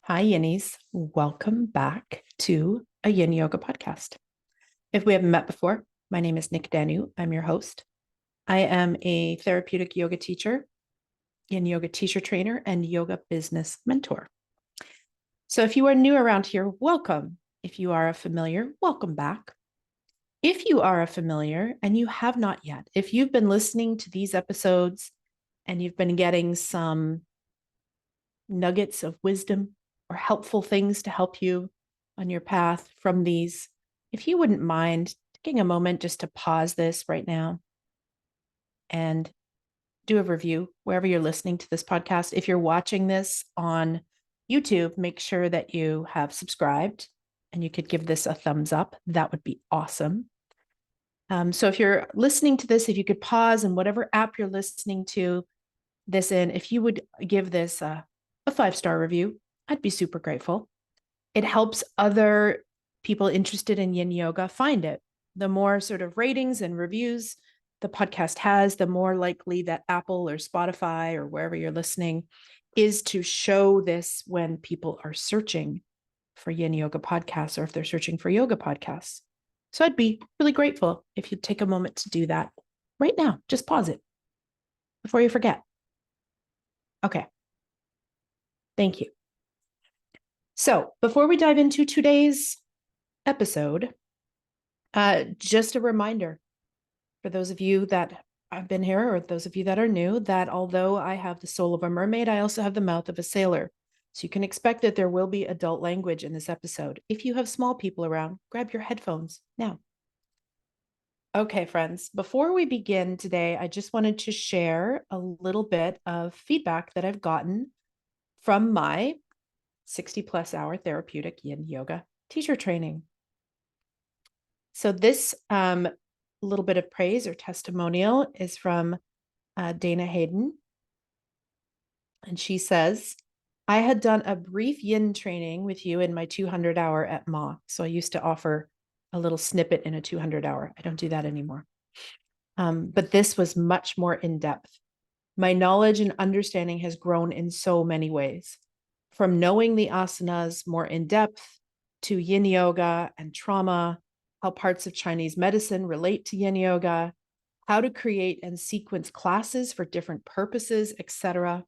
Hi, Yinnies. Welcome back to a Yin Yoga podcast. If we haven't met before, my name is Nick Danu. I'm your host. I am a therapeutic yoga teacher, Yin Yoga teacher trainer, and yoga business mentor. So if you are new around here, welcome. If you are a familiar, welcome back. If you are a familiar and you have not yet, if you've been listening to these episodes and you've been getting some nuggets of wisdom or helpful things to help you on your path from these, if you wouldn't mind taking a moment just to pause this right now and do a review wherever you're listening to this podcast. If you're watching this on YouTube, make sure that you have subscribed and you could give this a thumbs up. That would be awesome. So if you're listening to this, if you could pause in whatever app you're listening to this in, if you would give this a 5-star review, I'd be super grateful. It helps other people interested in Yin Yoga find it. The more sort of ratings and reviews the podcast has, the more likely that Apple or Spotify or wherever you're listening is to show this when people are searching for Yin Yoga podcasts or if they're searching for yoga podcasts. So I'd be really grateful if you'd take a moment to do that right now. Just pause it before you forget. Okay. Thank you. So before we dive into today's episode, just a reminder for those of you that have been here or those of you that are new, that although I have the soul of a mermaid, I also have the mouth of a sailor. So you can expect that there will be adult language in this episode. If you have small people around, grab your headphones now. Okay, friends, before we begin today, I just wanted to share a little bit of feedback that I've gotten from my 60 plus hour therapeutic Yin Yoga teacher training. So this little bit of praise or testimonial is from Dana Hayden. And she says, I had done a brief yin training with you in my 200 hour at Ma. So I used to offer a little snippet in a 200 hour. I don't do that anymore. But this was much more in depth. My knowledge and understanding has grown in so many ways, from knowing the asanas more in depth to yin yoga and trauma, how parts of Chinese medicine relate to yin yoga, how to create and sequence classes for different purposes, etc.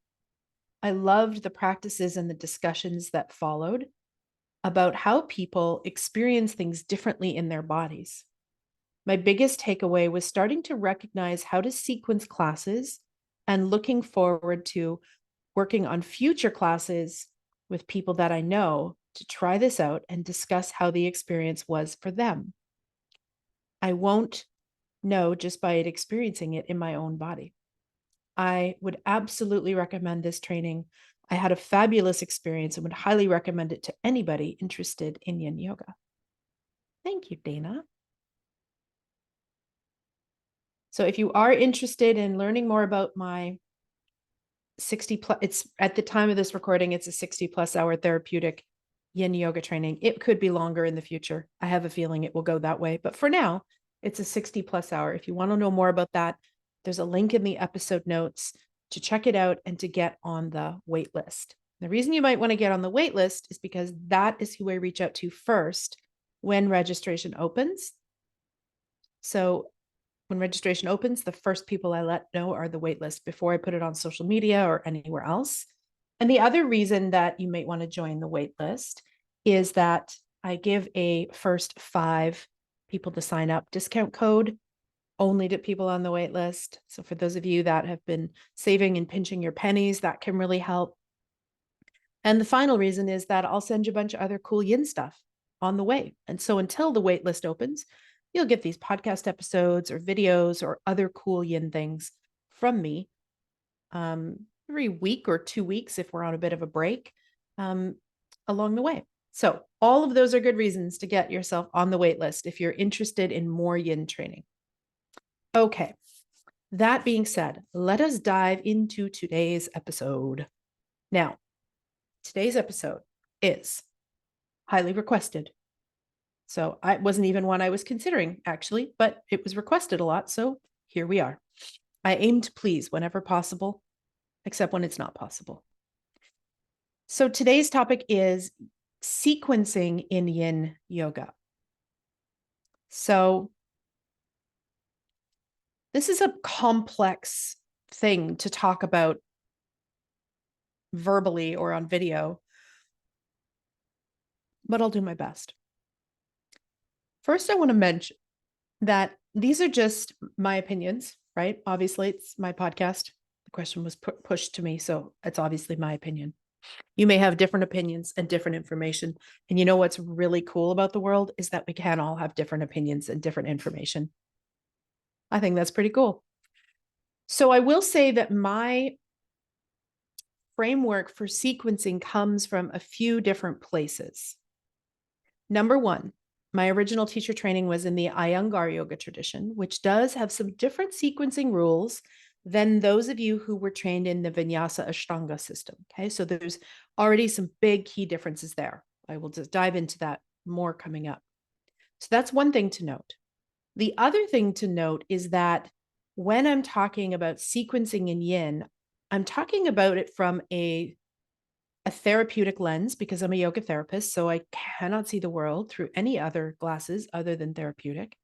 I loved the practices and the discussions that followed about how people experience things differently in their bodies. My biggest takeaway was starting to recognize how to sequence classes and looking forward to working on future classes with people that I know to try this out and discuss how the experience was for them. I won't know just by experiencing it in my own body. I would absolutely recommend this training. I had a fabulous experience and would highly recommend it to anybody interested in Yin Yoga. Thank you, Dana. So if you are interested in learning more about my 60 plus, it's at the time of this recording, it's a 60 plus hour therapeutic Yin Yoga training. It could be longer in the future. I have a feeling it will go that way. But for now, it's a 60 plus hour. If you want to know more about that, there's a link in the episode notes to check it out and to get on the wait list. The reason you might want to get on the wait list is because that is who I reach out to first when registration opens. So when registration opens, the first people I let know are the wait list before I put it on social media or anywhere else. And the other reason that you might want to join the wait list is that I give a first 5 people to sign up discount code only to people on the wait list. So for those of you that have been saving and pinching your pennies, that can really help. And the final reason is that I'll send you a bunch of other cool yin stuff on the way. And so until the wait list opens, you'll get these podcast episodes or videos or other cool yin things from me every week or 2 weeks if we're on a bit of a break along the way. So all of those are good reasons to get yourself on the wait list if you're interested in more yin training. Okay, that being said, let us dive into today's episode. Now, today's episode is highly requested. So it wasn't even one I was considering, actually, but it was requested a lot. So here we are. I aim to please whenever possible, except when it's not possible. So today's topic is sequencing in Yin Yoga. So this is a complex thing to talk about verbally or on video, but I'll do my best. First, I want to mention that these are just my opinions, right? Obviously, it's my podcast. The question was pushed to me, so it's obviously my opinion. You may have different opinions and different information. And you know what's really cool about the world is that we can all have different opinions and different information. I think that's pretty cool. So I will say that my framework for sequencing comes from a few different places. Number one, my original teacher training was in the Iyengar Yoga tradition, which does have some different sequencing rules than those of you who were trained in the Vinyasa Ashtanga system. Okay, so there's already some big key differences there. I will just dive into that more coming up. So that's one thing to note. The other thing to note is that when I'm talking about sequencing in Yin, I'm talking about it from a therapeutic lens because I'm a yoga therapist, so I cannot see the world through any other glasses other than therapeutic.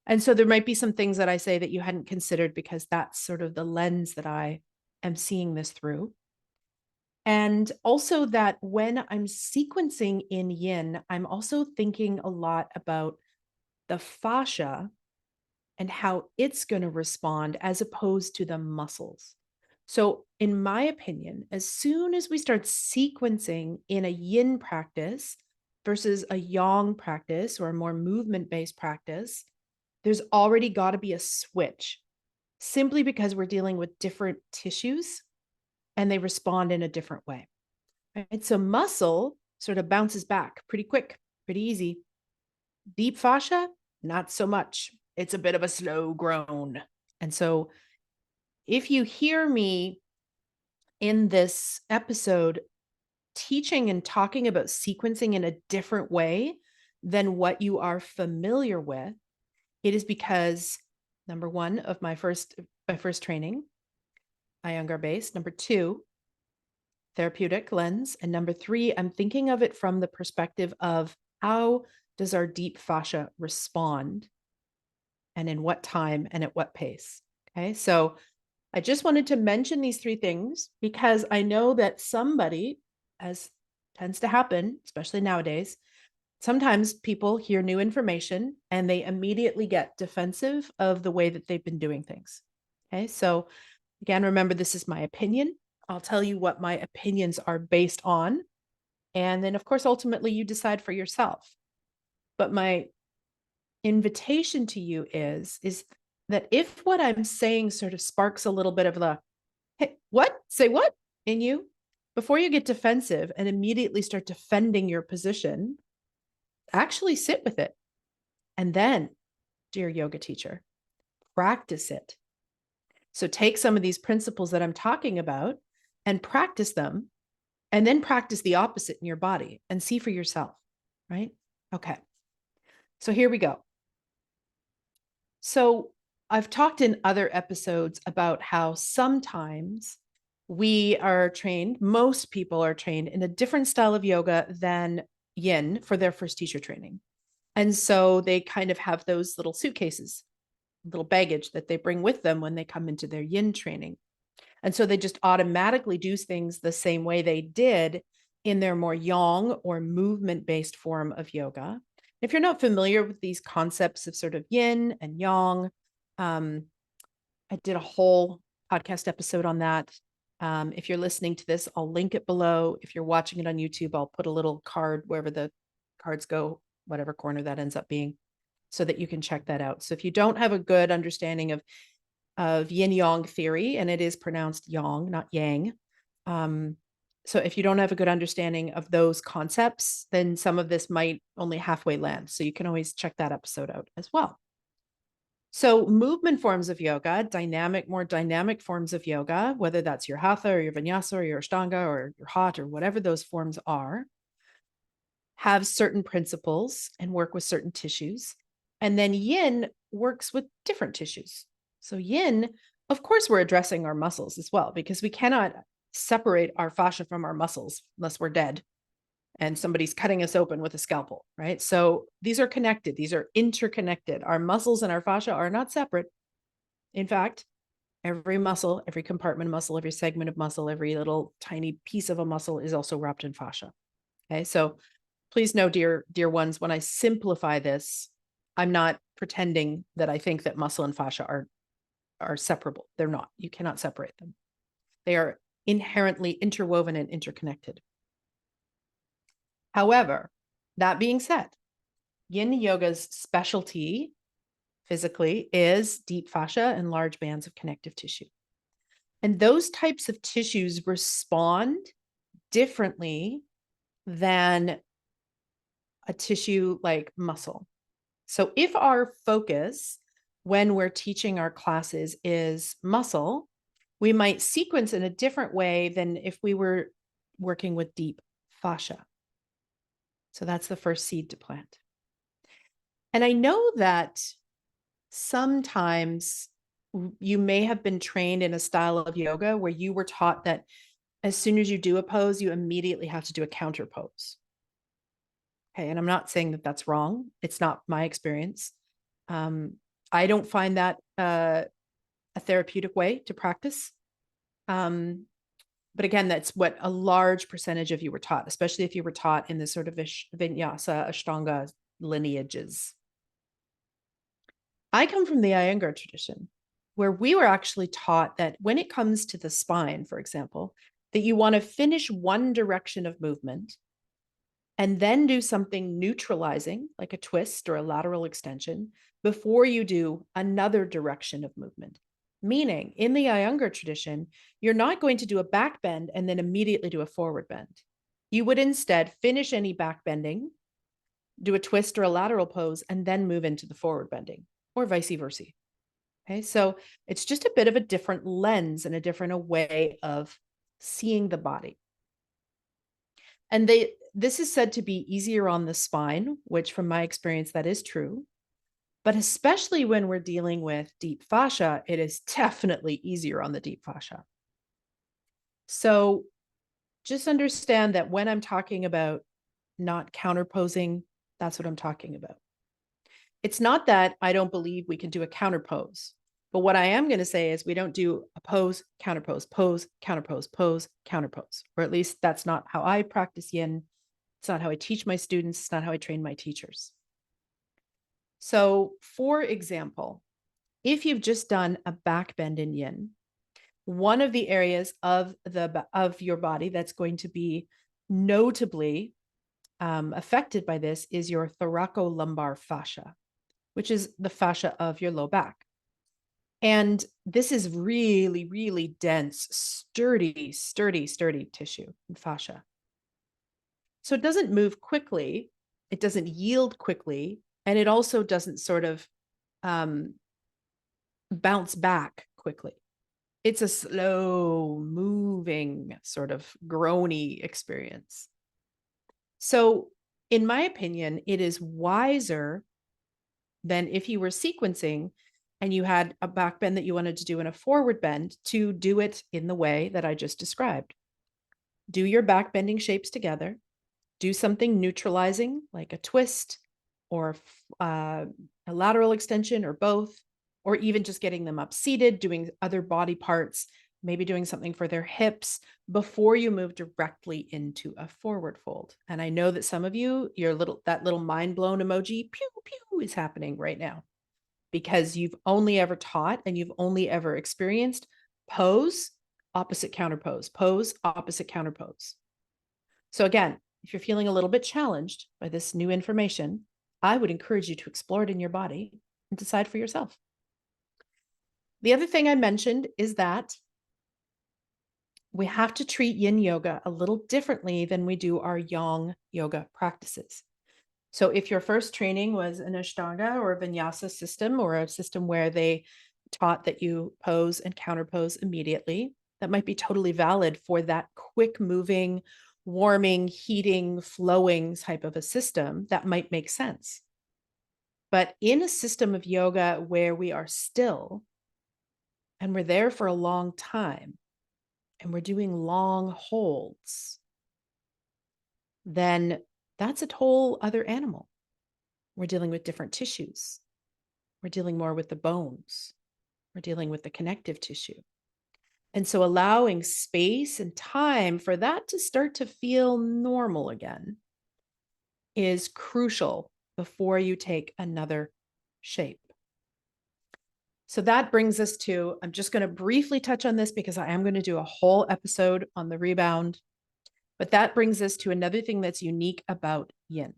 And so there might be some things that I say that you hadn't considered because that's sort of the lens that I am seeing this through. And also that when I'm sequencing in Yin, I'm also thinking a lot about the fascia and how it's going to respond as opposed to the muscles. So, in my opinion, as soon as we start sequencing in a yin practice versus a yang practice or a more movement based practice, there's already got to be a switch simply because we're dealing with different tissues and they respond in a different way. Right? So, muscle sort of bounces back pretty quick, pretty easy. Deep fascia, not so much. It's a bit of a slow groan. And so if you hear me in this episode teaching and talking about sequencing in a different way than what you are familiar with, it is because number one of my first training, Iyengar based, number two, therapeutic lens, and number three, I'm thinking of it from the perspective of how does our deep fascia respond and in what time and at what pace. Okay, so I just wanted to mention these three things because I know that somebody, as tends to happen, especially nowadays, sometimes people hear new information and they immediately get defensive of the way that they've been doing things. Okay, so again, remember, this is my opinion. I'll tell you what my opinions are based on. And then, of course, ultimately you decide for yourself. But my invitation to you is that if what I'm saying sort of sparks a little bit of the, hey, what? Say what? In you, before you get defensive and immediately start defending your position, actually sit with it. And then, dear yoga teacher, practice it. So take some of these principles that I'm talking about and practice them, and then practice the opposite in your body and see for yourself, right? Okay. So here we go. So I've talked in other episodes about how sometimes we are trained, most people are trained in a different style of yoga than Yin for their first teacher training. And so they kind of have those little suitcases, little baggage that they bring with them when they come into their Yin training. And so they just automatically do things the same way they did in their more yang or movement-based form of yoga. If you're not familiar with these concepts of sort of yin and yang, I did a whole podcast episode on that. If you're listening to this, I'll link it below. If you're watching it on YouTube, I'll put a little card wherever the cards go, whatever corner that ends up being, so that you can check that out. So if you don't have a good understanding of yin yang theory, and it is pronounced yang, not yang. So if you don't have a good understanding of those concepts, then some of this might only halfway land. So you can always check that episode out as well. So movement forms of yoga, more dynamic forms of yoga, whether that's your hatha or your vinyasa or your ashtanga or your hot or whatever those forms are, have certain principles and work with certain tissues. And then yin works with different tissues. So yin, of course, we're addressing our muscles as well, because we cannot separate our fascia from our muscles unless we're dead and somebody's cutting us open with a scalpel, right? So these are connected. These are interconnected. Our muscles and our fascia are not separate. In fact, every muscle, every compartment of muscle, every segment of muscle, every little tiny piece of a muscle is also wrapped in fascia. Okay, so please know, dear ones, when I simplify this, I'm not pretending that I think that muscle and fascia are separable. They're not. You cannot separate them. They are inherently interwoven and interconnected. However, that being said, Yin Yoga's specialty physically is deep fascia and large bands of connective tissue. And those types of tissues respond differently than a tissue like muscle. So if our focus when we're teaching our classes is muscle, we might sequence in a different way than if we were working with deep fascia. So that's the first seed to plant. And I know that sometimes you may have been trained in a style of yoga where you were taught that as soon as you do a pose, you immediately have to do a counter pose. Okay. And I'm not saying that that's wrong. It's not my experience. I don't find that a therapeutic way to practice. But again, that's what a large percentage of you were taught, especially if you were taught in the sort of Vinyasa Ashtanga lineages. I come from the Iyengar tradition, where we were actually taught that when it comes to the spine, for example, that you want to finish one direction of movement and then do something neutralizing, like a twist or a lateral extension, before you do another direction of movement. Meaning, in the Iyengar tradition, you're not going to do a back bend and then immediately do a forward bend. You would instead finish any back bending, do a twist or a lateral pose, and then move into the forward bending, or vice versa. Okay, so it's just a bit of a different lens and a different way of seeing the body. And this is said to be easier on the spine, which from my experience, that is true. But especially when we're dealing with deep fascia, it is definitely easier on the deep fascia. So just understand that when I'm talking about not counterposing, that's what I'm talking about. It's not that I don't believe we can do a counterpose. But what I am going to say is we don't do a pose, counterpose, pose, counterpose, pose, counterpose. Or at least that's not how I practice yin. It's not how I teach my students. It's not how I train my teachers. So, for example, if you've just done a back bend in yin, one of the areas of your body that's going to be notably affected by this is your thoracolumbar fascia, which is the fascia of your low back. And this is really, really dense, sturdy tissue and fascia. So it doesn't move quickly, it doesn't yield quickly, and it also doesn't sort of bounce back quickly. It's a slow moving sort of groany experience. So in my opinion, it is wiser than if you were sequencing and you had a back bend that you wanted to do in a forward bend to do it in the way that I just described. Do your back bending shapes together, do something neutralizing like a twist or a lateral extension or both, or even just getting them up seated, doing other body parts, maybe doing something for their hips before you move directly into a forward fold. And I know that some of you, that little mind blown emoji, pew, pew, is happening right now because you've only ever taught and you've only ever experienced pose, opposite counterpose, pose, opposite counterpose. So again, if you're feeling a little bit challenged by this new information, I would encourage you to explore it in your body and decide for yourself. The other thing I mentioned is that we have to treat Yin Yoga a little differently than we do our Yang Yoga practices. So if your first training was an Ashtanga or a Vinyasa system, or a system where they taught that you pose and counterpose immediately, that might be totally valid for that quick moving, warming, heating, flowing type of a system. That might make sense. But in a system of yoga where we are still and we're there for a long time, and we're doing long holds, then that's a whole other animal. We're dealing with different tissues. We're dealing more with the bones. We're dealing with the connective tissue. And so allowing space and time for that to start to feel normal again is crucial before you take another shape. So that brings us to, I'm just going to briefly touch on this because I am going to do a whole episode on the rebound, but that brings us to another thing that's unique about yin.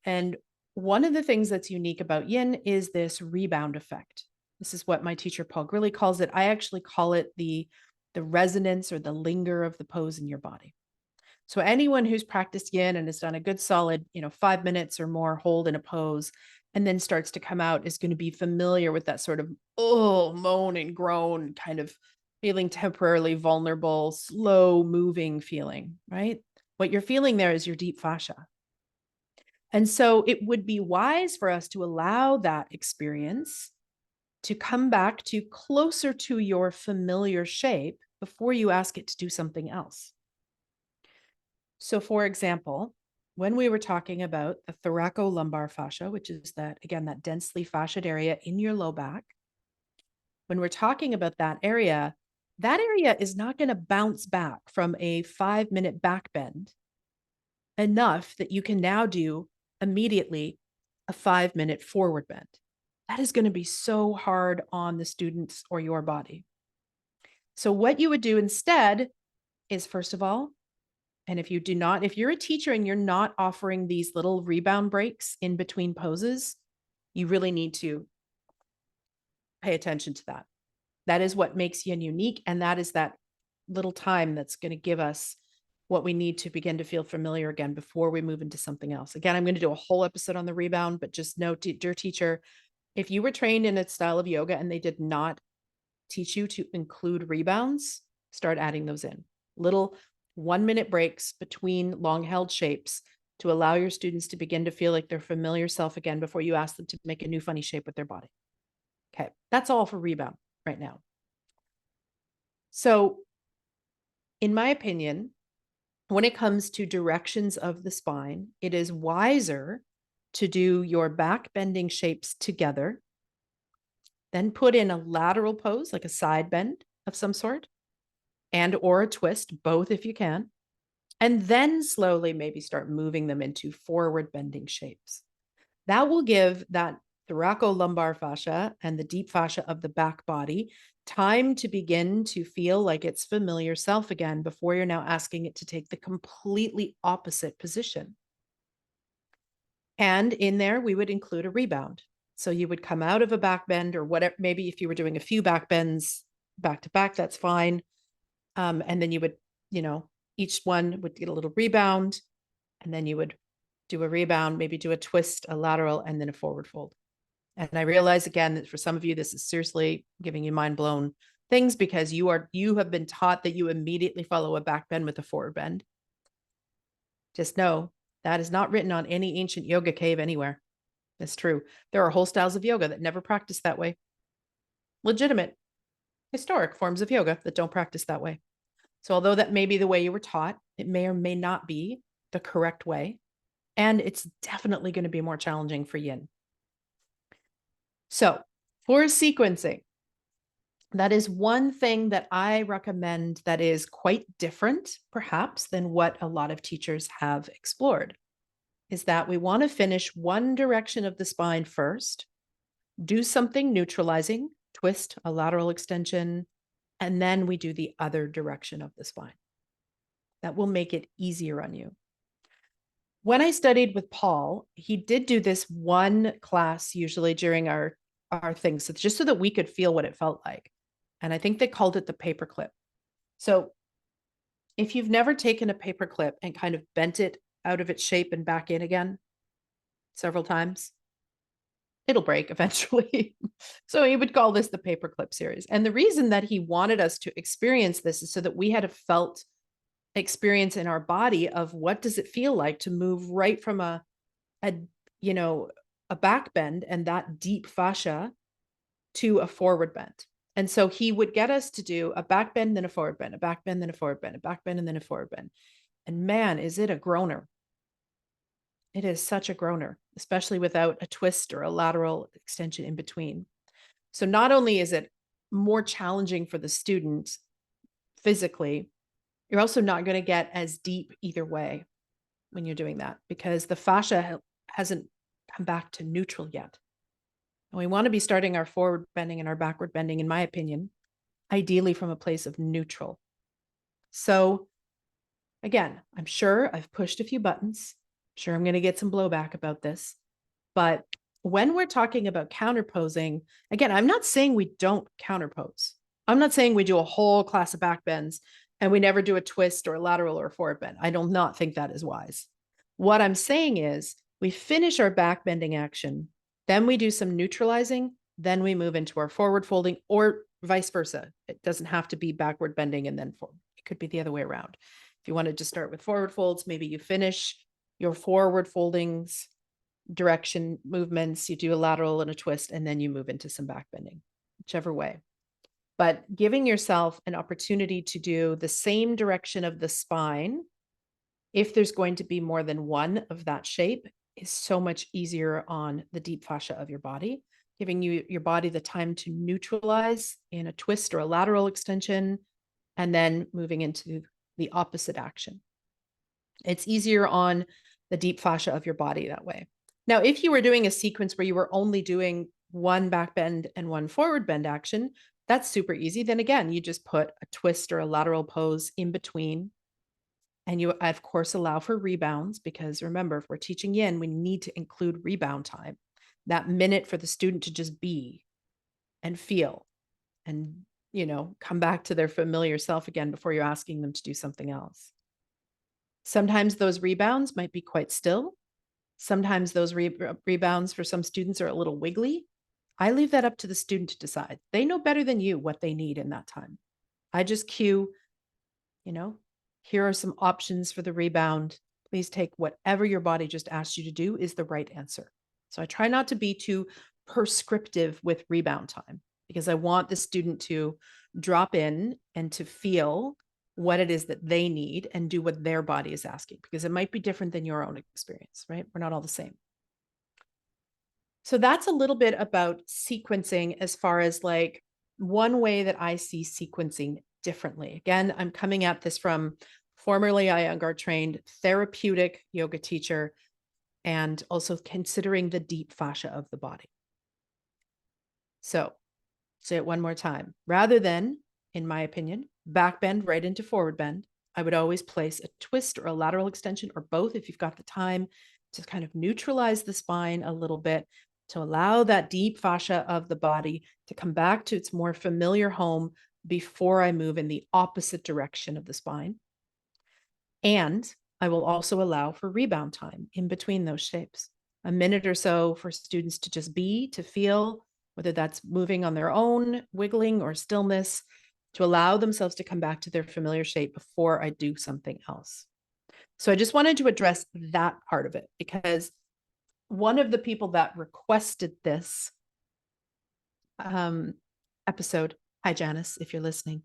And one of the things that's unique about yin is this rebound effect. This is what my teacher Paul Grilly calls it. I actually call it the resonance or the linger of the pose in your body. So anyone who's practiced yin and has done a good solid, 5 minutes or more hold in a pose and then starts to come out is going to be familiar with that sort of moan and groan kind of feeling temporarily vulnerable, slow moving feeling, right? What you're feeling there is your deep fascia. And so it would be wise for us to allow that experience to come back to closer to your familiar shape before you ask it to do something else. So for example, when we were talking about the thoracolumbar fascia, which is that, again, that densely fasciated area in your low back, when we're talking about that area is not going to bounce back from a 5-minute back bend enough that you can now do immediately a 5-minute forward bend. That is going to be so hard on the students or your body. So what you would do instead is, first of all, and if you're a teacher and you're not offering these little rebound breaks in between poses, you really need to pay attention to that. That is what makes yin unique. And that is that little time that's going to give us what we need to begin to feel familiar again before we move into something else. Again, I'm going to do a whole episode on the rebound, but just note, dear teacher, if you were trained in a style of yoga and they did not teach you to include rebounds, start adding those in. Little 1-minute breaks between long held shapes to allow your students to begin to feel like their familiar self again before you ask them to make a new funny shape with their body. Okay, that's all for rebound right now. So, in my opinion, when it comes to directions of the spine, it is wiser to do your back bending shapes together, then put in a lateral pose, like a side bend of some sort, and or a twist, both if you can, and then slowly maybe start moving them into forward bending shapes. That will give that thoracolumbar fascia and the deep fascia of the back body time to begin to feel like its familiar self again before you're now asking it to take the completely opposite position. And in there, we would include a rebound. So you would come out of a back bend or whatever, maybe if you were doing a few back bends back to back, that's fine. And then you would, each one would get a little rebound, and then you would do a rebound, maybe do a twist, a lateral, and then a forward fold. And I realize again that for some of you, this is seriously giving you mind blown things because you have been taught that you immediately follow a back bend with a forward bend. Just know that is not written on any ancient yoga cave anywhere. That's true. There are whole styles of yoga that never practice that way. Legitimate, historic forms of yoga that don't practice that way. So although that may be the way you were taught, it may or may not be the correct way. And it's definitely going to be more challenging for yin. So for sequencing, that is one thing that I recommend that is quite different, perhaps, than what a lot of teachers have explored, is that we want to finish one direction of the spine first, do something neutralizing, twist, a lateral extension, and then we do the other direction of the spine. That will make it easier on you. When I studied with Paul, he did do this one class usually during our things, so just so that we could feel what it felt like. And I think they called it the paperclip. So if you've never taken a paperclip and kind of bent it out of its shape and back in again several times, it'll break eventually. So he would call this the paperclip series. And the reason that he wanted us to experience this is so that we had a felt experience in our body of what does it feel like to move right from a back bend and that deep fascia to a forward bend. And so he would get us to do a back bend, then a forward bend, a back bend, then a forward bend, a back bend, and then a forward bend. And man, is it a groaner. It is such a groaner, especially without a twist or a lateral extension in between. So not only is it more challenging for the student physically, you're also not going to get as deep either way when you're doing that because the fascia hasn't come back to neutral yet. And we want to be starting our forward bending and our backward bending, in my opinion, ideally from a place of neutral. So again, I'm sure I've pushed a few buttons. I'm sure I'm going to get some blowback about this. But when we're talking about counterposing, again, I'm not saying we don't counterpose. I'm not saying we do a whole class of back bends and we never do a twist or a lateral or a forward bend. I do not think that is wise. What I'm saying is we finish our back bending action, then we do some neutralizing, then we move into our forward folding or vice versa. It doesn't have to be backward bending and then forward. It could be the other way around. If you wanted to start with forward folds, maybe you finish your forward foldings, direction movements, you do a lateral and a twist, and then you move into some back bending, whichever way. But giving yourself an opportunity to do the same direction of the spine, if there's going to be more than one of that shape, is so much easier on the deep fascia of your body, giving your body the time to neutralize in a twist or a lateral extension, and then moving into the opposite action. It's easier on the deep fascia of your body that way. Now, if you were doing a sequence where you were only doing one back bend and one forward bend action, that's super easy. Then again, you just put a twist or a lateral pose in between. And you, of course, allow for rebounds because remember, if we're teaching yin, we need to include rebound time, that minute for the student to just be and feel and, come back to their familiar self again before you're asking them to do something else. Sometimes those rebounds might be quite still. Sometimes those rebounds for some students are a little wiggly. I leave that up to the student to decide. They know better than you what they need in that time. I just cue, here are some options for the rebound. Please take whatever your body just asked you to do is the right answer. So I try not to be too prescriptive with rebound time because I want the student to drop in and to feel what it is that they need and do what their body is asking because it might be different than your own experience, right? We're not all the same. So that's a little bit about sequencing as far as like one way that I see sequencing differently. Again, I'm coming at this from formerly Iyengar trained therapeutic yoga teacher and also considering the deep fascia of the body. So say it one more time. Rather than, in my opinion, back bend right into forward bend, I would always place a twist or a lateral extension or both if you've got the time to kind of neutralize the spine a little bit to allow that deep fascia of the body to come back to its more familiar home before I move in the opposite direction of the spine. And I will also allow for rebound time in between those shapes, a minute or so for students to just be, to feel, whether that's moving on their own, wiggling or stillness, to allow themselves to come back to their familiar shape before I do something else. So I just wanted to address that part of it because one of the people that requested this episode, hi Janice, if you're listening,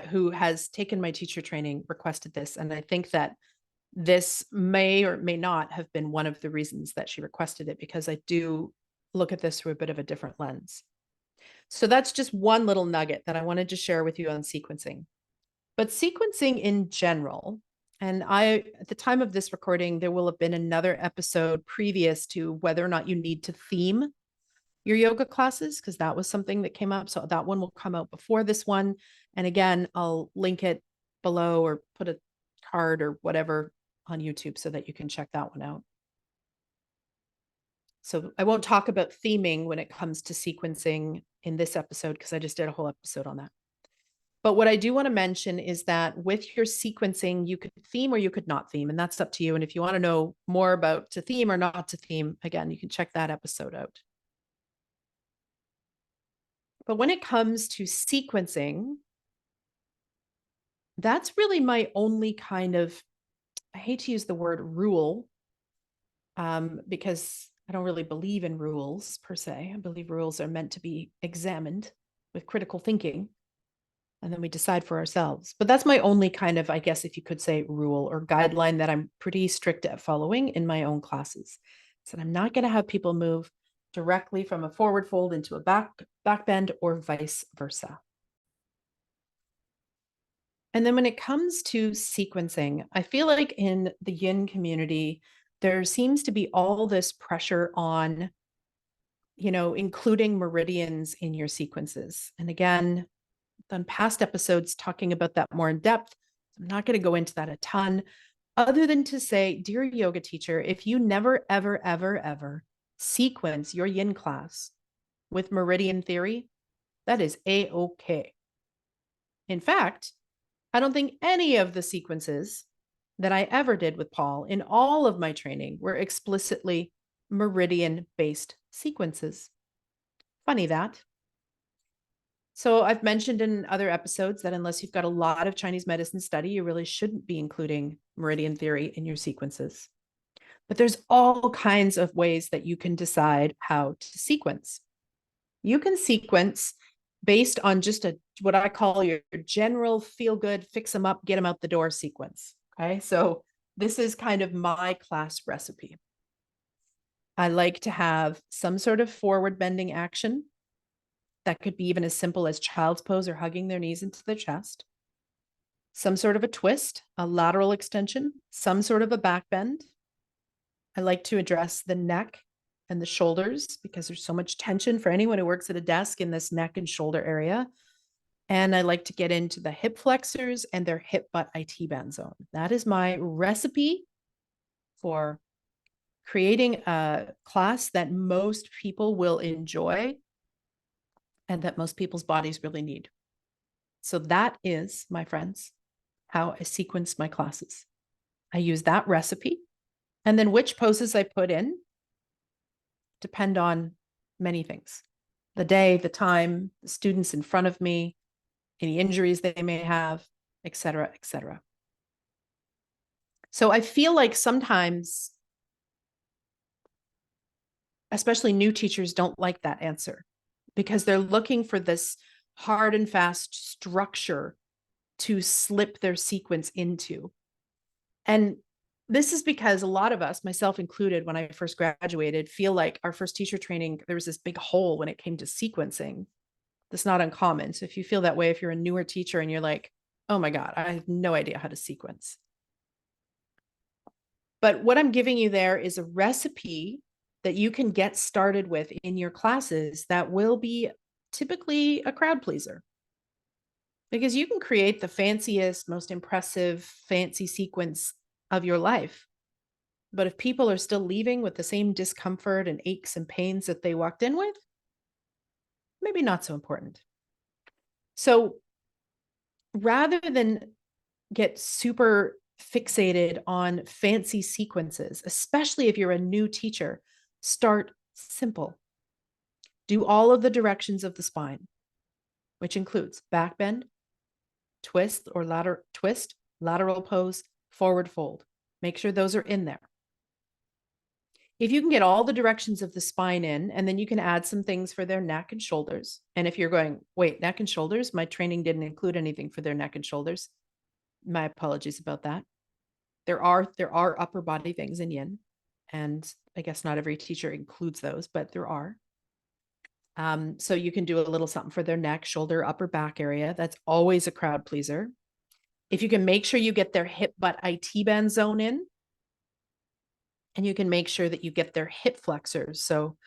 who has taken my teacher training, requested this. And I think that this may or may not have been one of the reasons that she requested it because I do look at this through a bit of a different lens. So that's just one little nugget that I wanted to share with you on sequencing. But sequencing in general, and at the time of this recording, there will have been another episode previous to whether or not you need to theme your yoga classes, because that was something that came up. So that one will come out before this one. And again, I'll link it below or put a card or whatever on YouTube so that you can check that one out. So I won't talk about theming when it comes to sequencing in this episode because I just did a whole episode on that. But what I do want to mention is that with your sequencing, you could theme or you could not theme, and that's up to you. And if you want to know more about to theme or not to theme, again, you can check that episode out. But when it comes to sequencing, that's really my only kind of, I hate to use the word rule because I don't really believe in rules per se. I believe rules are meant to be examined. with critical thinking, and then we decide for ourselves. But that's my only kind of, I guess, if you could say, rule or guideline that I'm pretty strict at following in my own classes. So I'm not going to have people move directly from a forward fold into a back bend or vice versa. And then when it comes to sequencing, I feel like in the Yin community, there seems to be all this pressure on, including meridians in your sequences. And again, I've done past episodes talking about that more in depth. I'm not going to go into that a ton, other than to say, dear yoga teacher, if you never, ever, ever, ever sequence your Yin class with meridian theory, that is A-OK. In fact, I don't think any of the sequences that I ever did with Paul in all of my training were explicitly meridian-based sequences. Funny that. So I've mentioned in other episodes that unless you've got a lot of Chinese medicine study, you really shouldn't be including meridian theory in your sequences. But there's all kinds of ways that you can decide how to sequence. You can sequence based on just what I call your general feel good, fix them up, get them out the door sequence. Okay. So this is kind of my class recipe. I like to have some sort of forward bending action. That could be even as simple as child's pose or hugging their knees into their chest. Some sort of a twist, a lateral extension, some sort of a back bend. I like to address the neck and the shoulders because there's so much tension for anyone who works at a desk in this neck and shoulder area. And I like to get into the hip flexors and their hip butt IT band zone. That is my recipe for creating a class that most people will enjoy and that most people's bodies really need. So that is, my friends, how I sequence my classes. I use that recipe. And then which poses I put in depend on many things. The day, the time, the students in front of me, any injuries they may have, et cetera, et cetera. So I feel like sometimes, especially new teachers, don't like that answer because they're looking for this hard and fast structure to slip their sequence into. And this is because a lot of us, myself included, when I first graduated, feel like our first teacher training, there was this big hole when it came to sequencing. That's not uncommon. So if you feel that way, if you're a newer teacher and you're like, oh my God, I have no idea how to sequence. But what I'm giving you there is a recipe that you can get started with in your classes that will be typically a crowd pleaser. Because you can create the fanciest, most impressive, fancy sequence of your life. But if people are still leaving with the same discomfort and aches and pains that they walked in with, maybe not so important. So rather than get super fixated on fancy sequences, especially if you're a new teacher, start simple. Do all of the directions of the spine, which includes back bend, twist or lateral pose, forward fold. Make sure those are in there. If you can get all the directions of the spine in, and then you can add some things for their neck and shoulders. And if you're going, wait, neck and shoulders, my training didn't include anything for their neck and shoulders. My apologies about that. There are upper body things in Yin, and I guess not every teacher includes those, but there are. So you can do a little something for their neck, shoulder, upper back area. That's always a crowd pleaser. If you can make sure you get their hip butt IT band zone in, and you can make sure that you get their hip flexors. So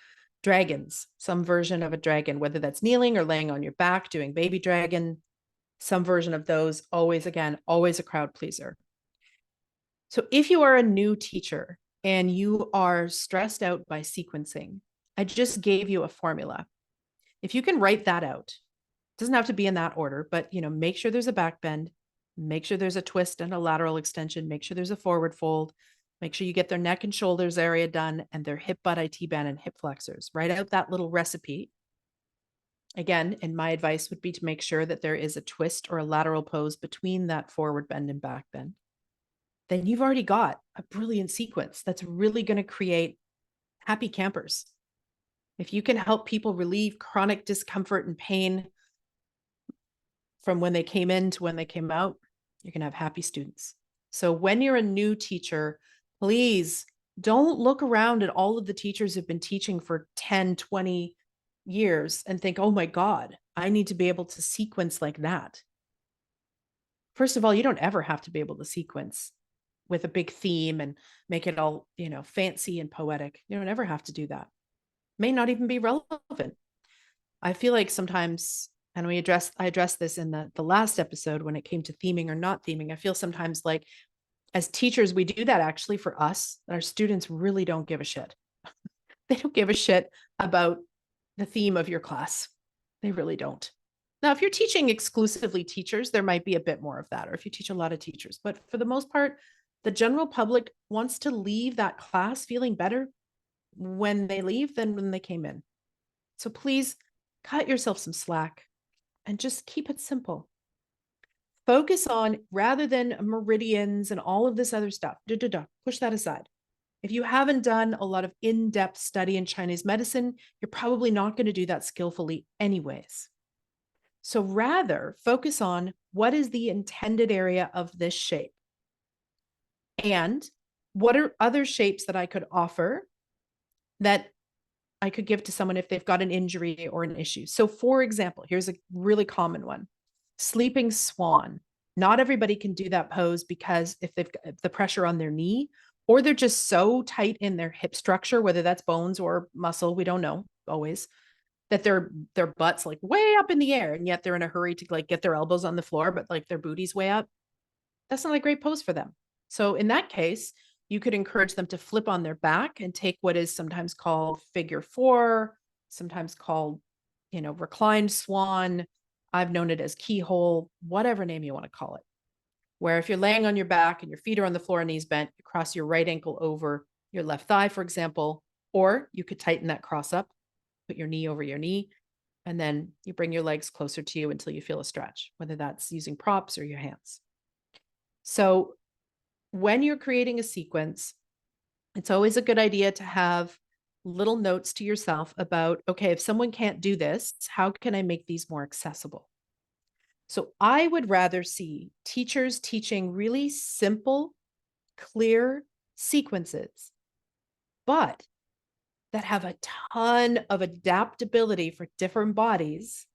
dragons, some version of a dragon, whether that's kneeling or laying on your back, doing baby dragon, some version of those, always, again, always a crowd pleaser. So if you are a new teacher and you are stressed out by sequencing, I just gave you a formula. If you can write that out, it doesn't have to be in that order, but make sure there's a back bend, make sure there's a twist and a lateral extension, make sure there's a forward fold, make sure you get their neck and shoulders area done and their hip butt IT band and hip flexors. Write out that little recipe. Again, and my advice would be to make sure that there is a twist or a lateral pose between that forward bend and back bend. Then you've already got a brilliant sequence that's really going to create happy campers. If you can help people relieve chronic discomfort and pain from when they came in to when they came out, you're going to have happy students. So when you're a new teacher, please don't look around at all of the teachers who've been teaching for 10, 20 years and think, oh my God, I need to be able to sequence like that. First of all, you don't ever have to be able to sequence with a big theme and make it all, fancy and poetic. You don't ever have to do that. May not even be relevant. I feel like sometimes, and I addressed this in the last episode when it came to theming or not theming. I feel sometimes like as teachers, we do that actually for us. Our students really don't give a shit. They don't give a shit about the theme of your class. They really don't. Now, if you're teaching exclusively teachers, there might be a bit more of that, or if you teach a lot of teachers. But for the most part, the general public wants to leave that class feeling better when they leave than when they came in. So please cut yourself some slack and just keep it simple. Focus on, rather than meridians and all of this other stuff, push that aside. If you haven't done a lot of in-depth study in Chinese medicine, you're probably not going to do that skillfully anyways. So rather focus on what is the intended area of this shape and what are other shapes that I could offer that I could give to someone if they've got an injury or an issue. So for example, here's a really common one, sleeping swan. Not everybody can do that pose because if they've got the pressure on their knee, or they're just so tight in their hip structure, whether that's bones or muscle, we don't know always, that their butt's like way up in the air, and yet they're in a hurry to like get their elbows on the floor, but like their booty's way up. That's not a great pose for them. So in that case, you could encourage them to flip on their back and take what is sometimes called figure four, sometimes called, reclined swan. I've known it as keyhole, whatever name you want to call it. Where if you're laying on your back and your feet are on the floor and knees bent, you cross your right ankle over your left thigh, for example, or you could tighten that cross up, put your knee over your knee, and then you bring your legs closer to you until you feel a stretch, whether that's using props or your hands. So when you're creating a sequence, it's always a good idea to have little notes to yourself about, okay, if someone can't do this, how can I make these more accessible? So I would rather see teachers teaching really simple, clear sequences, but that have a ton of adaptability for different bodies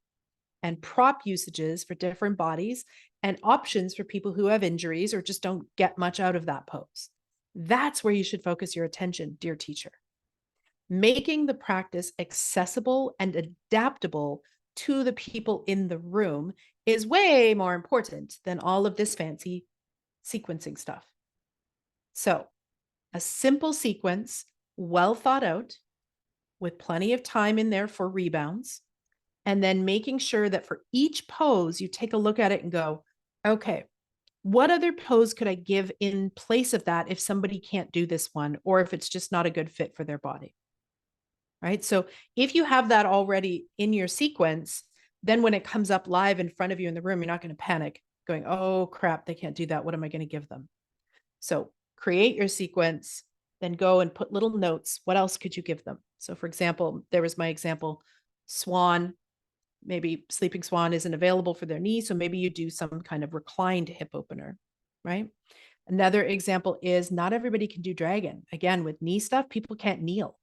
and prop usages for different bodies and options for people who have injuries or just don't get much out of that pose. That's where you should focus your attention, dear teacher. Making the practice accessible and adaptable to the people in the room is way more important than all of this fancy sequencing stuff. So, a simple sequence, well thought out, with plenty of time in there for rebounds, and then making sure that for each pose, you take a look at it and go, okay, what other pose could I give in place of that if somebody can't do this one, or if it's just not a good fit for their body? Right? So if you have that already in your sequence, then when it comes up live in front of you in the room, you're not going to panic going, oh crap, they can't do that. What am I going to give them? So create your sequence, then go and put little notes. What else could you give them? So for example, there was my example, swan. Maybe sleeping swan isn't available for their knee. So maybe you do some kind of reclined hip opener, right? Another example is not everybody can do dragon. Again, with knee stuff, people can't kneel.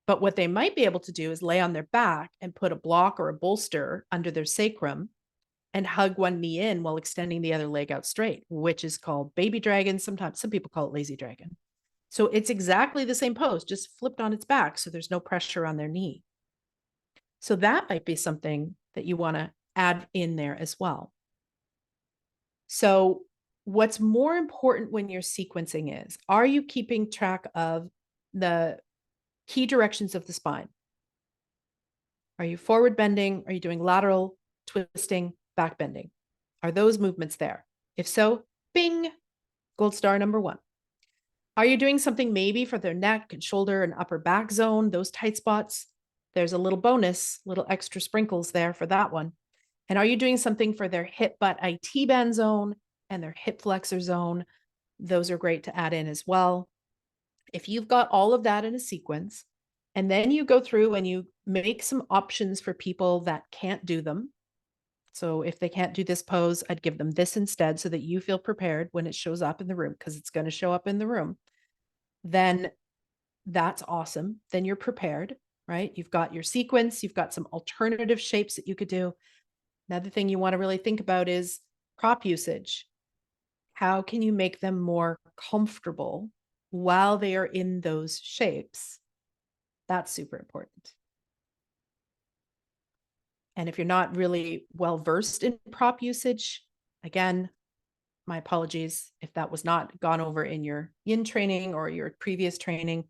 But what they might be able to do is lay on their back and put a block or a bolster under their sacrum and hug one knee in while extending the other leg out straight, which is called baby dragon. Sometimes some people call it lazy dragon. So it's exactly the same pose, just flipped on its back. So there's no pressure on their knee. So that might be something that you want to add in there as well. So what's more important when you're sequencing is, are you keeping track of the key directions of the spine? Are you forward bending? Are you doing lateral twisting, back bending? Are those movements there? If so, bing, gold star number 1. Are you doing something maybe for their neck and shoulder and upper back zone, those tight spots? There's a little bonus, little extra sprinkles there for that one. And are you doing something for their hip butt IT band zone and their hip flexor zone? Those are great to add in as well. If you've got all of that in a sequence, and then you go through and you make some options for people that can't do them, So if they can't do this pose, I'd give them this instead so that you feel prepared when it shows up in the room, because it's going to show up in the room. Then that's awesome. Then you're prepared, right? You've got your sequence, you've got some alternative shapes that you could do. Another thing you want to really think about is prop usage. How can you make them more comfortable while they are in those shapes? That's super important. And if you're not really well versed in prop usage, again, my apologies if that was not gone over in your yin training or your previous training.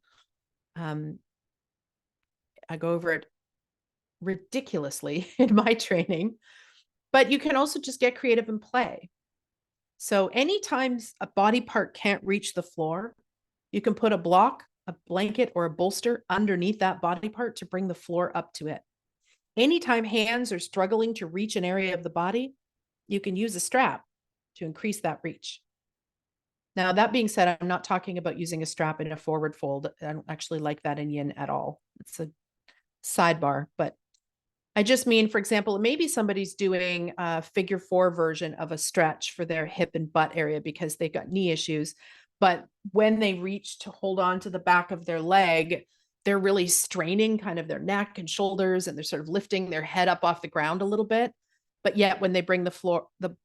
I go over it ridiculously in my training, but you can also just get creative and play. So anytime a body part can't reach the floor, you can put a block, a blanket, or a bolster underneath that body part to bring the floor up to it. Anytime hands are struggling to reach an area of the body, you can use a strap to increase that reach. Now, that being said, I'm not talking about using a strap in a forward fold. I don't actually like that in yin at all. It's a sidebar, but I just mean, for example, maybe somebody's doing a figure 4 version of a stretch for their hip and butt area because they've got knee issues. But when they reach to hold on to the back of their leg, they're really straining kind of their neck and shoulders, and they're sort of lifting their head up off the ground a little bit. But yet when they bring the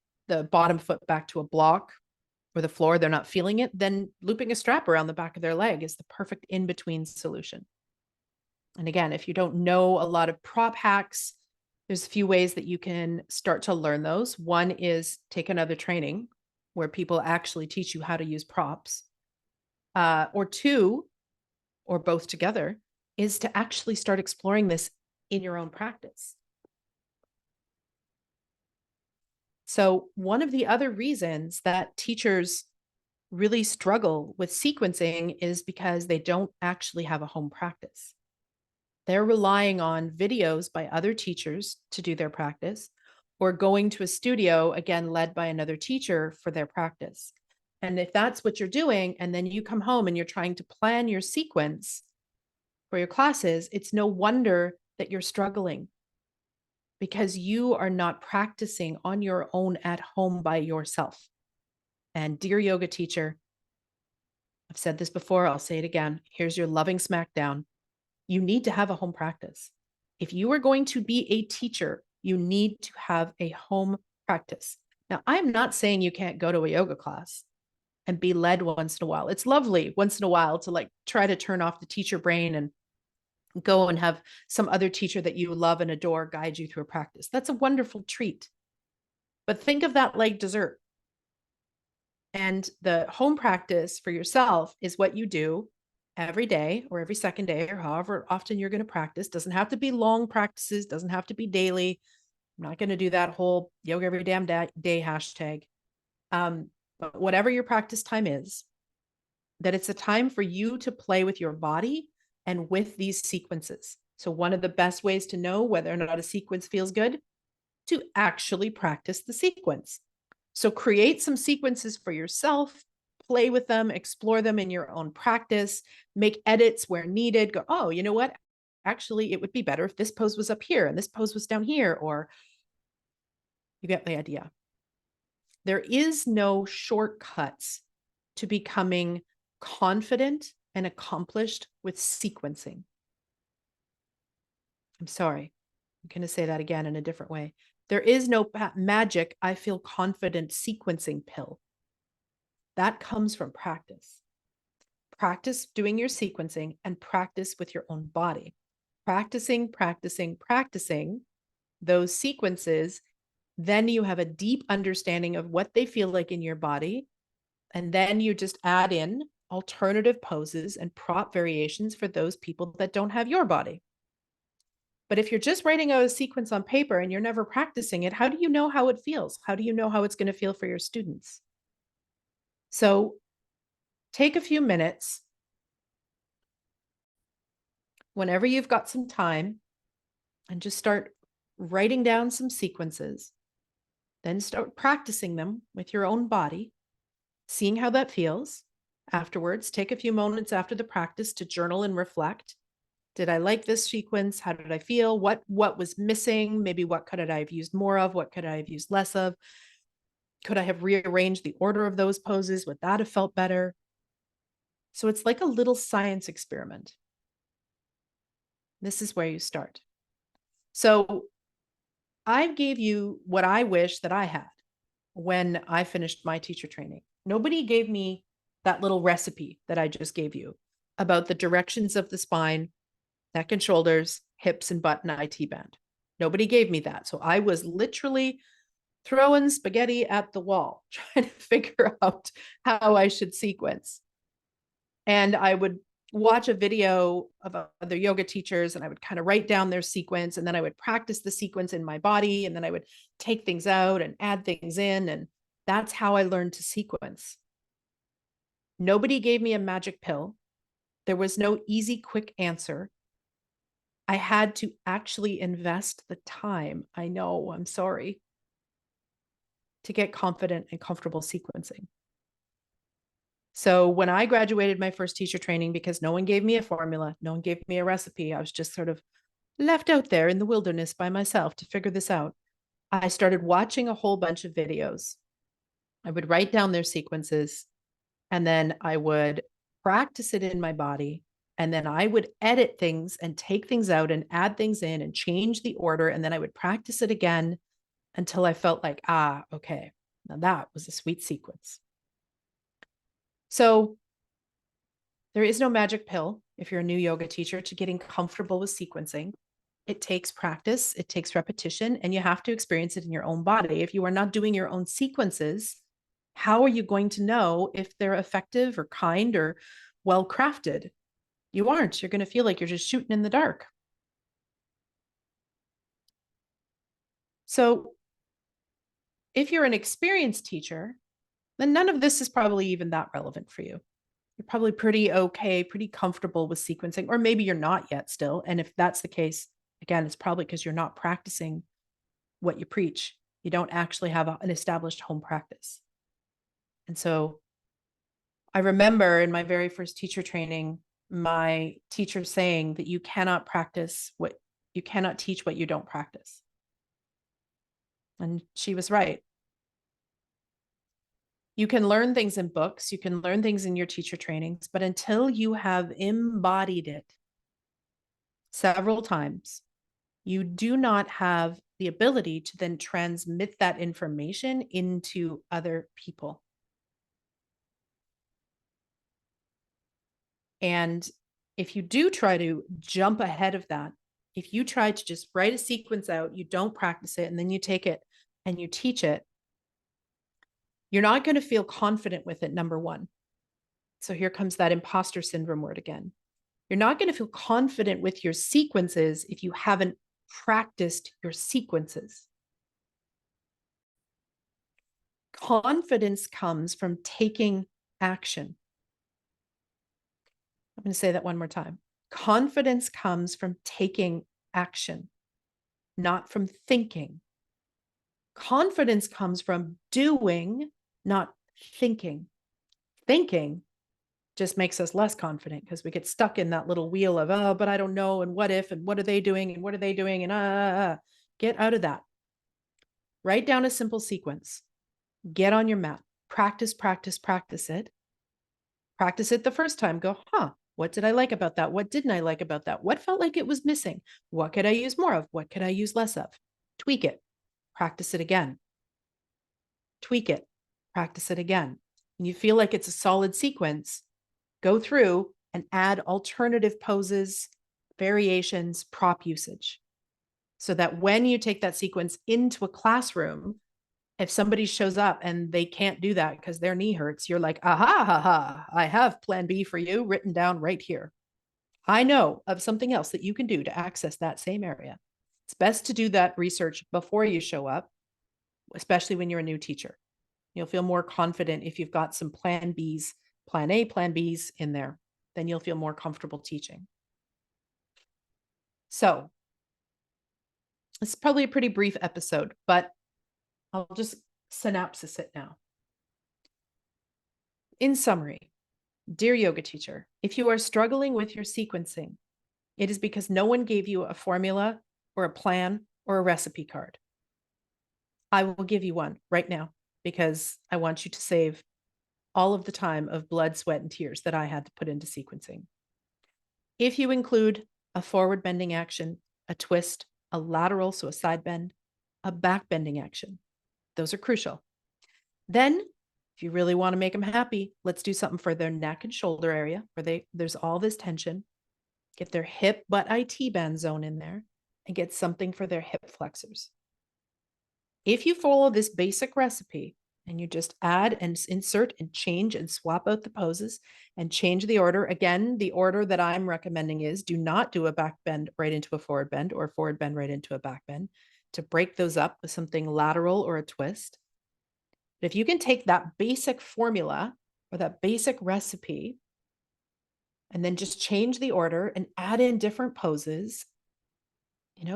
bottom foot back to a block or the floor, they're not feeling it, then looping a strap around the back of their leg is the perfect in-between solution. And again, if you don't know a lot of prop hacks, there's a few ways that you can start to learn those. One is take another training where people actually teach you how to use props. Or two, or both together, is to actually start exploring this in your own practice. So one of the other reasons that teachers really struggle with sequencing is because they don't actually have a home practice. They're relying on videos by other teachers to do their practice, or going to a studio, again, led by another teacher for their practice. And if that's what you're doing, and then you come home and you're trying to plan your sequence for your classes, it's no wonder that you're struggling, because you are not practicing on your own at home by yourself. And dear yoga teacher, I've said this before, I'll say it again. Here's your loving smackdown. You need to have a home practice. If you are going to be a teacher, you need to have a home practice. Now, I'm not saying you can't go to a yoga class and be led once in a while. It's lovely once in a while to like try to turn off the teacher brain and go and have some other teacher that you love and adore guide you through a practice. That's a wonderful treat. But think of that like dessert. And the home practice for yourself is what you do every day or every second day or however often you're going to practice. Doesn't have to be long practices, doesn't have to be daily. I'm not going to do that whole yoga every damn day hashtag. But whatever your practice time is, that it's a time for you to play with your body and with these sequences. So one of the best ways to know whether or not a sequence feels good, to actually practice the sequence. So create some sequences for yourself, play with them, explore them in your own practice, make edits where needed. Go, oh, you know what? Actually, it would be better if this pose was up here and this pose was down here, or you get the idea. There is no shortcuts to becoming confident and accomplished with sequencing. I'm sorry. I'm going to say that again in a different way. There is no magic, I feel confident sequencing pill. That comes from practice. Practice doing your sequencing and practice with your own body. Practicing those sequences, then you have a deep understanding of what they feel like in your body. And then you just add in alternative poses and prop variations for those people that don't have your body. But if you're just writing out a sequence on paper and you're never practicing it, how do you know how it feels? How do you know how it's going to feel for your students? So take a few minutes whenever you've got some time and just start writing down some sequences. Then start practicing them with your own body, seeing how that feels. Afterwards, take a few moments after the practice to journal and reflect. Did I like this sequence? How did I feel? What was missing? Maybe what could I have used more of? What could I have used less of? Could I have rearranged the order of those poses? Would that have felt better? So it's like a little science experiment. This is where you start. So I gave you what I wish that I had when I finished my teacher training. Nobody gave me that little recipe that I just gave you about the directions of the spine, neck and shoulders, hips and butt and IT band. Nobody gave me that. So I was literally throwing spaghetti at the wall, trying to figure out how I should sequence. And I would watch a video of other yoga teachers and I would kind of write down their sequence, and then I would practice the sequence in my body, and then I would take things out and add things in. And that's how I learned to sequence. Nobody gave me a magic pill. There was no easy, quick answer. I had to actually invest the time. I know, I'm sorry, to get confident and comfortable sequencing. So when I graduated my first teacher training, because no one gave me a formula, no one gave me a recipe, I was just sort of left out there in the wilderness by myself to figure this out. I started watching a whole bunch of videos. I would write down their sequences, and then I would practice it in my body. And then I would edit things and take things out and add things in and change the order. And then I would practice it again until I felt like, okay, now that was a sweet sequence. So there is no magic pill if you're a new yoga teacher to getting comfortable with sequencing. It takes practice, it takes repetition, and you have to experience it in your own body. If you are not doing your own sequences, how are you going to know if they're effective or kind or well crafted? You aren't. You're going to feel like you're just shooting in the dark. So if you're an experienced teacher, then none of this is probably even that relevant for you. You're probably pretty okay, pretty comfortable with sequencing, or maybe you're not yet still. And if that's the case, again, it's probably because you're not practicing what you preach. You don't actually have an established home practice. And so I remember in my very first teacher training, my teacher saying that you cannot teach what you don't practice. And she was right. You can learn things in books, you can learn things in your teacher trainings, but until you have embodied it several times, you do not have the ability to then transmit that information into other people. And if you do try to jump ahead of that, if you try to just write a sequence out, you don't practice it, and then you take it and you teach it, you're not going to feel confident with it, number one. So here comes that imposter syndrome word again. You're not going to feel confident with your sequences if you haven't practiced your sequences. Confidence comes from taking action. I'm going to say that one more time. Confidence comes from taking action, not from thinking. Confidence comes from doing, not thinking. Thinking just makes us less confident because we get stuck in that little wheel of, oh, but I don't know, and what if, and what are they doing, and what are they doing, and Get out of that. Write down a simple sequence. Get on your mat. Practice, practice, practice it. Practice it the first time. Go, what did I like about that? What didn't I like about that? What felt like it was missing? What could I use more of? What could I use less of? Tweak it. Practice it again. Tweak it. Practice it again. When you feel like it's a solid sequence, go through and add alternative poses, variations, prop usage. So that when you take that sequence into a classroom, if somebody shows up and they can't do that because their knee hurts, you're like, aha, ha, ha, I have plan B for you written down right here. I know of something else that you can do to access that same area. It's best to do that research before you show up, especially when you're a new teacher. You'll feel more confident if you've got some plan Bs, plan A, plan Bs in there. Then you'll feel more comfortable teaching. So this is probably a pretty brief episode, but I'll just synopsis it now. In summary, dear yoga teacher, if you are struggling with your sequencing, It is because no one gave you a formula or a plan or a recipe card. I will give you one right now because I want you to save all of the time of blood, sweat, and tears that I had to put into sequencing. If you include a forward bending action, a twist, a lateral, so a side bend, a back bending action, those are crucial. Then, if you really want to make them happy, let's do something for their neck and shoulder area where there's all this tension. Get their hip butt IT band zone in there and get something for their hip flexors. If you follow this basic recipe and you just add and insert and change and swap out the poses and change the order, again, the order that I'm recommending is do not do a back bend right into a forward bend or a forward bend right into a back bend, to break those up with something lateral or a twist. But if you can take that basic formula or that basic recipe and then just change the order and add in different poses,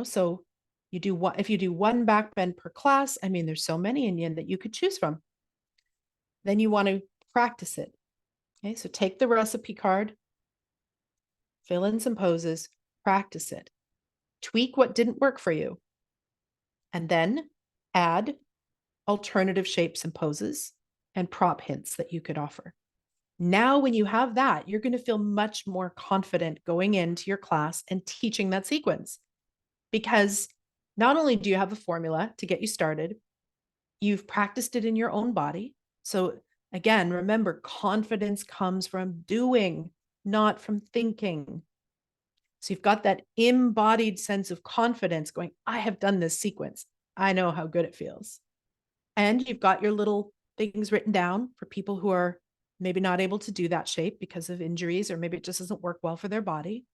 so if you do one back bend per class, I mean, there's so many in yin that you could choose from. Then you want to practice it. Okay, so take the recipe card, fill in some poses, practice it, tweak what didn't work for you, and then add alternative shapes and poses and prop hints that you could offer. Now, when you have that, you're going to feel much more confident going into your class and teaching that sequence, because not only do you have a formula to get you started, you've practiced it in your own body. So again, remember, confidence comes from doing, not from thinking. So you've got that embodied sense of confidence going, I have done this sequence. I know how good it feels. And you've got your little things written down for people who are maybe not able to do that shape because of injuries, or maybe it just doesn't work well for their body.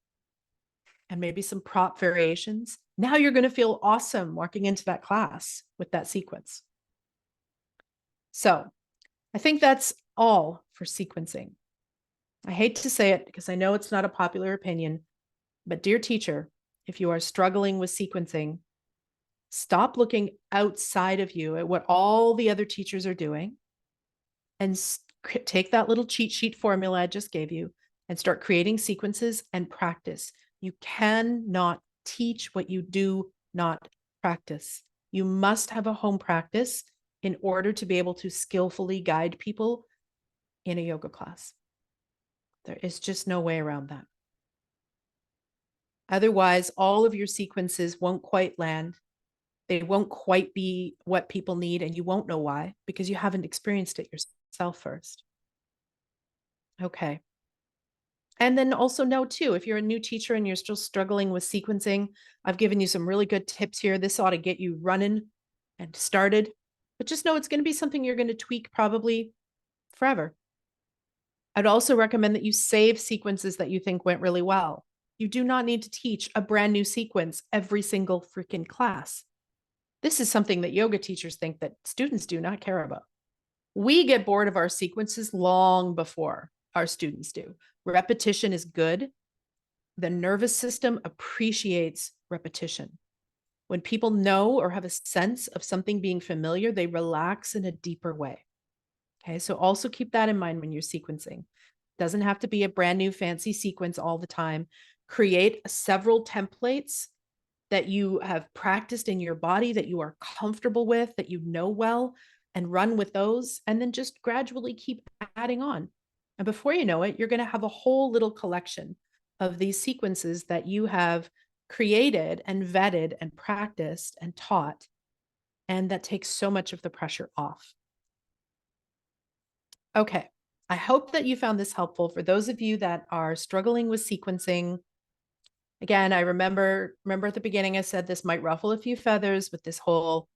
And maybe some prop variations. Now you're going to feel awesome walking into that class with that sequence. So I think that's all for sequencing. I hate to say it because I know it's not a popular opinion, but dear teacher, if you are struggling with sequencing, stop looking outside of you at what all the other teachers are doing and take that little cheat sheet formula I just gave you and start creating sequences and practice. You cannot teach what you do not practice. You must have a home practice in order to be able to skillfully guide people in a yoga class. There is just no way around that. Otherwise, all of your sequences won't quite land. They won't quite be what people need, and you won't know why because you haven't experienced it yourself first. Okay. And then also know too, if you're a new teacher and you're still struggling with sequencing, I've given you some really good tips here. This ought to get you running and started, but just know it's going to be something you're going to tweak probably forever. I'd also recommend that you save sequences that you think went really well. You do not need to teach a brand new sequence every single freaking class. This is something that yoga teachers think that students do not care about. We get bored of our sequences long before our students do. Repetition is good. The nervous system appreciates repetition. When people know or have a sense of something being familiar, they relax in a deeper way. Okay, so also keep that in mind when you're sequencing. Doesn't have to be a brand new fancy sequence all the time. Create several templates that you have practiced in your body, that you are comfortable with, that you know well, and run with those, and then just gradually keep adding on. And before you know it, you're going to have a whole little collection of these sequences that you have created and vetted and practiced and taught. And that takes so much of the pressure off. Okay, I hope that you found this helpful. For those of you that are struggling with sequencing, again, I remember at the beginning, I said this might ruffle a few feathers with this whole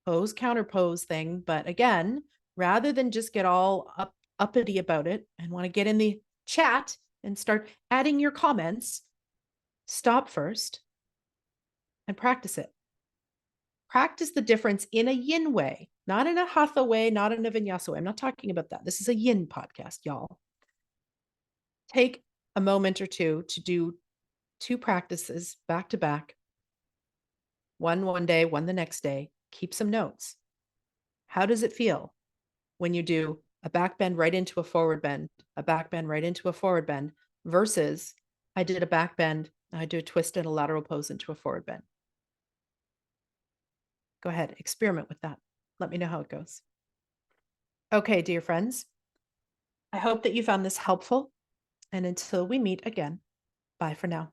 pose counter pose thing. But again, rather than just get all uppity about it and want to get in the chat and start adding your comments, stop first and practice it. Practice the difference in a yin way, not in a hatha way, not in a vinyasa way. I'm not talking about that. This is a yin podcast, y'all. Take a moment or two to do 2 practices back to back. One day, one the next day. Keep some notes. How does it feel when you do a back bend right into a forward bend, a back bend right into a forward bend, versus I did a back bend I do a twist and a lateral pose into a forward bend. Go ahead, experiment with that. Let me know how it goes. Okay, dear friends, I hope that you found this helpful. And until we meet again, bye for now.